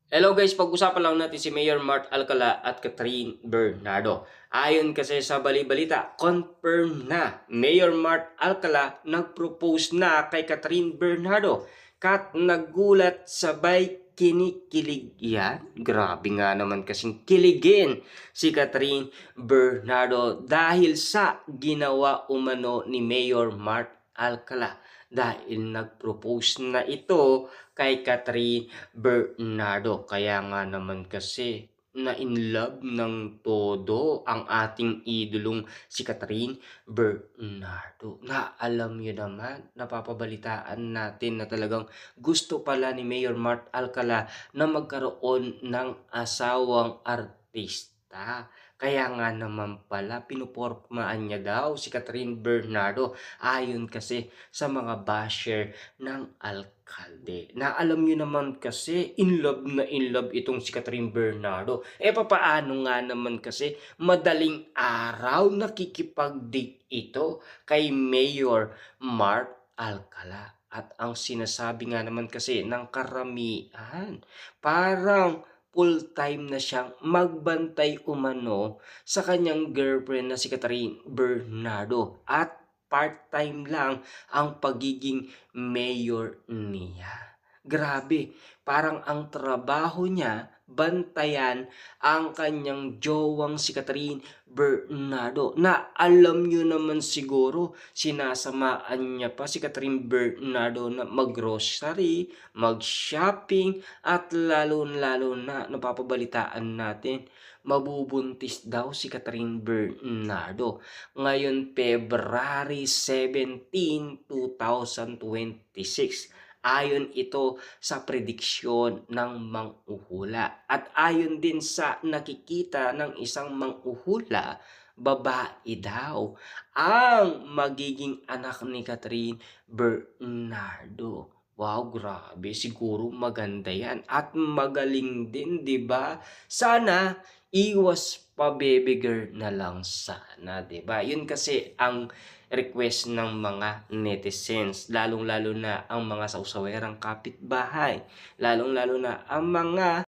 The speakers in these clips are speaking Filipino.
Hello guys, pag-usapan lang natin si Mayor Mart Alcala at Catherine Bernardo. Ayon kasi sa bali-balita, confirm na Mayor Mart Alcala nag-propose na kay Catherine Bernardo. Kat naggulat sabay kinikilig yan. Grabe nga naman kasing kiligin si Catherine Bernardo dahil sa ginawa umano ni Mayor Mart Alcala. Dahil nag-propose na ito kay Catherine Bernardo. Kaya nga naman kasi na in love ng todo ang ating idolong si Catherine Bernardo. Na alam nyo naman, napapabalitaan natin na talagang gusto pala ni Mayor Mart Alcala na magkaroon ng asawang artista. Kaya nga naman pala, pinupormahan niya daw si Catherine Bernardo ayon kasi sa mga basher ng alkalde. Na alam niyo naman kasi in love na in love itong si Catherine Bernardo. Papaano nga naman kasi madaling araw nakikipag-date ito kay Mayor Mark Alcala. At ang sinasabi nga naman kasi ng karamihan, parang full-time na siyang magbantay umano sa kanyang girlfriend na si Catherine Bernardo. At part-time lang ang pagiging mayor niya. Grabe, parang ang trabaho niya, bantayan ang kanyang jowang si Catherine Bernardo. Na alam nyo naman siguro, sinasamaan niya pa si Catherine Bernardo na mag-grocery, mag-shopping, at lalo-lalo na napapabalitaan natin, mabubuntis daw si Catherine Bernardo ngayon February 17, 2026. Ayon ito sa prediksyon ng manghuhula. At ayon din sa nakikita ng isang manghuhula, babae daw ang magiging anak ni Catherine Bernardo. Wow, grabe. Siguro maganda yan. At magaling din, di ba? Sana iwas pa baby girl na lang sana, 'di ba? Yun kasi ang request ng mga netizens, lalong-lalo na ang mga sausawerang kapitbahay, lalong-lalo na ang mga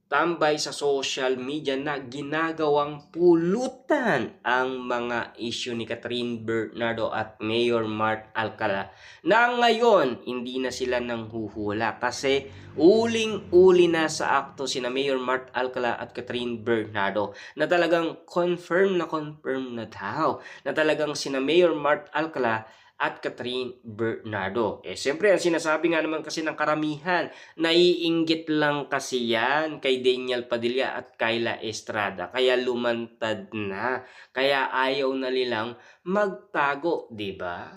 tambay sa social media na ginagawang pulutan ang mga issue ni Catherine Bernardo at Mayor Mark Alcala na ngayon hindi na sila nanghuhula kasi uling-uli na sa akto sina Mayor Mark Alcala at Catherine Bernardo na talagang confirm na daw na talagang sina Mayor Mark Alcala at Catherine Bernardo. Siyempre, ang sinasabi nga naman kasi ng karamihan, naiinggit lang kasi yan kay Daniel Padilla at Kyla Estrada. Kaya lumantad na. Kaya ayaw na nilang magtago, di ba?